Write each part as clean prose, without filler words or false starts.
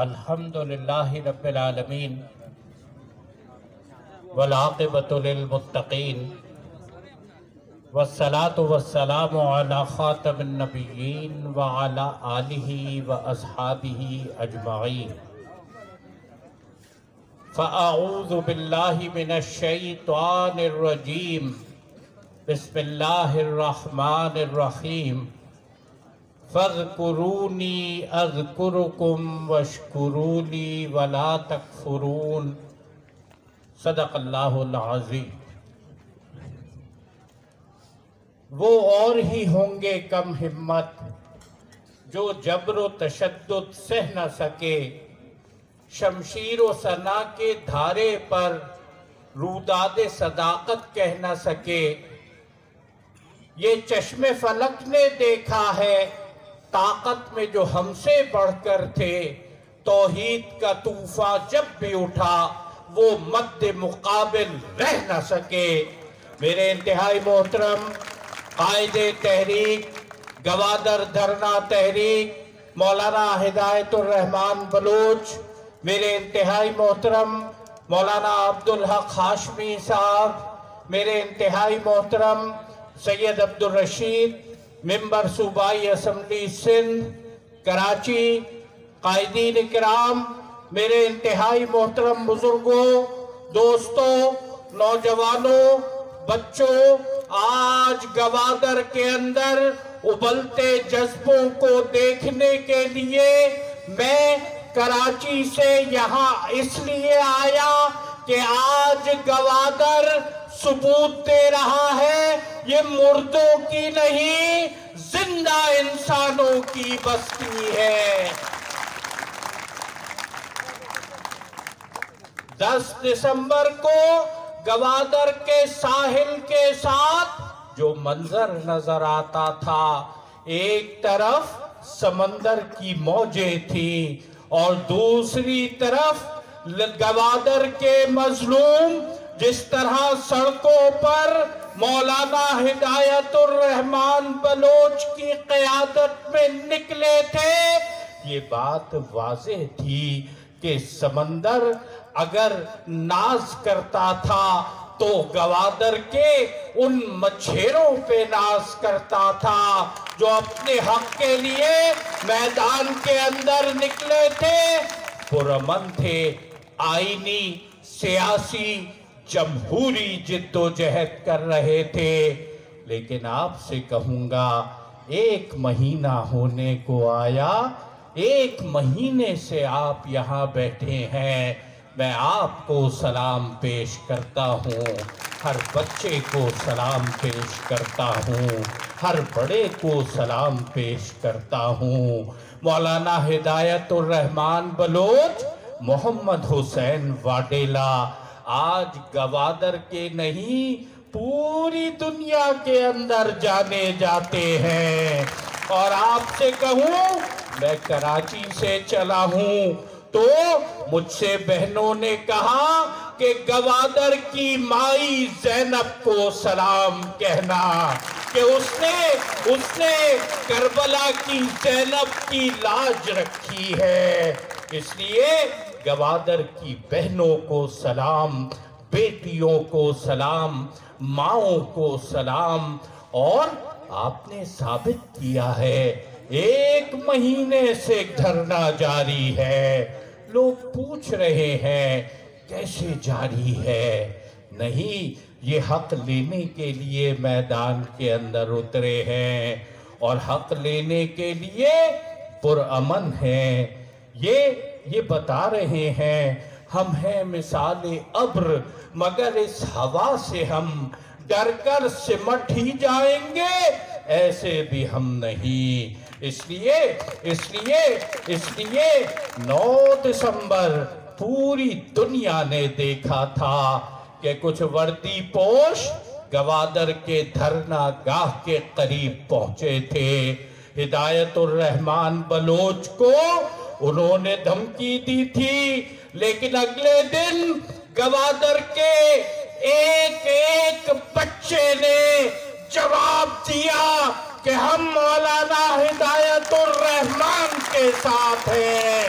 الحمدللہ رب العالمین والعاقبۃ للمتقین والصلاة والسلام علی خاتم النبیین وعلی آلہ واصحابہ اجمعین۔ فاعوذ باللہ من الشیطان الرجیم، بسم اللہ الرحمن الرحیم۔ فاذکرونی اذکرکم واشکروا لی ولا تکفرون۔ صدق اللہ العظیم۔ وہ اور ہی ہوں گے کم ہمت جو جبر و تشدد سہ نہ سکے، شمشیر و سنا کے دھارے پر روداد صداقت کہہ نہ سکے۔ یہ چشم فلک نے دیکھا ہے طاقت میں جو ہم سے بڑھ کر تھے، توحید کا طوفان جب بھی اٹھا وہ مد مقابل رہ نہ سکے۔ میرے انتہائی محترم قائد تحریک، گوادر دھرنا تحریک مولانا ہدایت الرحمان بلوچ، میرے انتہائی محترم مولانا عبدالحق ہاشمی صاحب، میرے انتہائی محترم سید عبدالرشید، ممبر صوبائی اسمبلی سندھ کراچی، قائدین اکرام، میرے انتہائی محترم بزرگوں، دوستوں، نوجوانوں، بچوں، آج گوادر کے اندر ابلتے جذبوں کو دیکھنے کے لیے میں کراچی سے یہاں اس لیے آیا کہ آج گوادر ثبوت دے رہا ہے یہ مردوں کی نہیں زندہ انسانوں کی بستی ہے۔ 10 دسمبر کو گوادر کے ساحل کے ساتھ جو منظر نظر آتا تھا، ایک طرف سمندر کی موجیں تھیں اور دوسری طرف گوادر کے مظلوم جس طرح سڑکوں پر مولانا ہدایت الرحمان بلوچ کی قیادت میں نکلے تھے۔ یہ بات واضح تھی کہ سمندر اگر ناز کرتا تھا تو گوادر کے ان مچھیروں پہ ناز کرتا تھا جو اپنے حق کے لیے میدان کے اندر نکلے تھے، پرامن تھے، آئینی، سیاسی، جمہوری جد و جہد کر رہے تھے۔ لیکن آپ سے کہوں گا 1 مہینہ ہونے کو آیا، 1 مہینے سے آپ یہاں بیٹھے ہیں، میں آپ کو سلام پیش کرتا ہوں، ہر بچے کو سلام پیش کرتا ہوں، ہر بڑے کو سلام پیش کرتا ہوں۔ مولانا ہدایت الرحمان بلوچ، محمد حسین واڈیلا آج گوادر کے نہیں پوری دنیا کے اندر جانے جاتے ہیں۔ اور آپ سے کہوں میں کراچی سے چلا ہوں تو مجھ سے بہنوں نے کہا کہ گوادر کی مائی زینب کو سلام کہنا کہ اس نے کربلا کی زینب کی لاج رکھی ہے۔ اس لیے گوادر کی بہنوں کو سلام، بیٹیوں کو سلام، ماؤں کو سلام۔ اور آپ نے ثابت کیا ہے 1 مہینے سے دھرنا جاری ہے۔ لوگ پوچھ رہے ہیں کیسے جاری ہے؟ نہیں، یہ حق لینے کے لیے میدان کے اندر اترے ہیں اور حق لینے کے لیے پرامن ہیں۔ یہ بتا رہے ہیں ہم ہیں مثال ابر مگر اس ہوا سے ہم ڈر کر سمٹ ہی جائیں گے، ایسے بھی ہم نہیں۔ اس لیے 9 دسمبر پوری دنیا نے دیکھا تھا کہ کچھ وردی پوش گوادر کے دھرنا گاہ کے قریب پہنچے تھے۔ ہدایت الرحمان بلوچ کو انہوں نے دھمکی دی تھی، لیکن اگلے دن گوادر کے ایک بچے نے جواب دیا کہ ہم مولانا ہدایت الرحمان کے ساتھ ہیں۔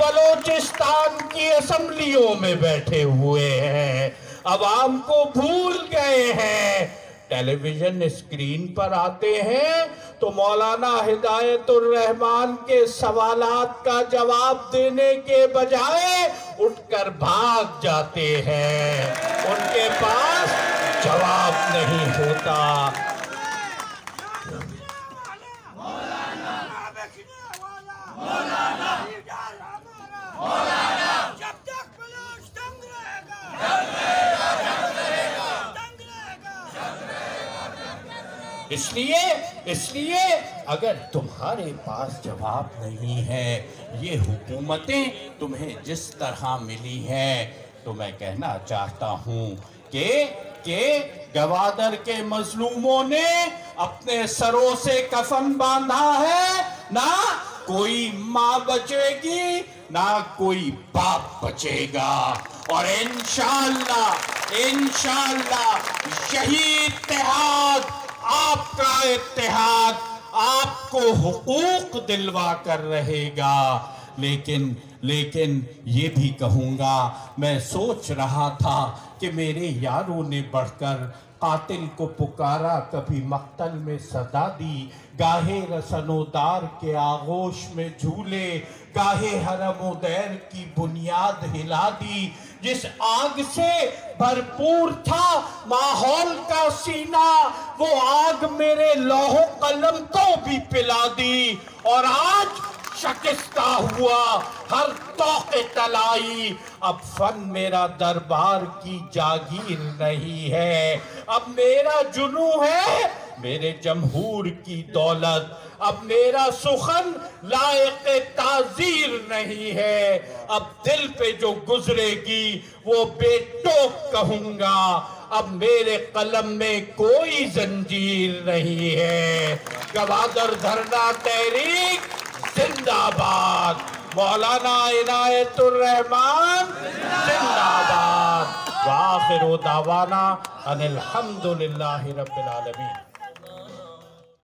بلوچستان کی اسمبلیوں میں بیٹھے ہوئے ہیں، عوام کو بھول گئے ہیں۔ ٹیلی ویژن اسکرین پر آتے ہیں تو مولانا ہدایت الرحمان کے سوالات کا جواب دینے کے بجائے اٹھ کر بھاگ جاتے ہیں، ان کے پاس جواب نہیں ہوتا۔ اس لیے اگر تمہارے پاس جواب نہیں ہے، یہ حکومتیں تمہیں جس طرح ملی ہیں، تو میں کہنا چاہتا ہوں کہ گوادر کے مظلوموں نے اپنے سروں سے کفن باندھا ہے، نہ کوئی ماں بچے گی نہ کوئی باپ بچے گا، اور انشاءاللہ یہی اتحاد، آپ کا اتحاد آپ کو حقوق دلوا کر رہے گا۔ لیکن یہ بھی کہوں گا، میں سوچ رہا تھا کہ میرے یاروں نے بڑھ کر قاتل کو پکارا، کبھی مقتل میں صدا دی، گاہے رسن و دار کے آغوش میں جھولے، گاہے حرم و دیر کی بنیاد ہلا دی۔ جس آگ سے بھرپور تھا ماحول کا سینہ، وہ آگ میرے لوح و قلم کو بھی پلا دی، اور آج شکستہ ہوا ہر طوق طلائی۔ اب فن میرا دربار کی جاگیر نہیں ہے، اب میرا جنوں ہے میرے جمہور کی دولت، اب میرا سخن لائق تعزیر نہیں ہے، اب دل پہ جو گزرے گی وہ بے ٹوک کہوں گا، اب میرے قلم میں کوئی زنجیر نہیں ہے۔ گوادر دھرنا تحریک زندہ باد، مولانا عنایت الرحمان زندہ باد، وآخر دعوانا ان الحمدللہ رب العالمین۔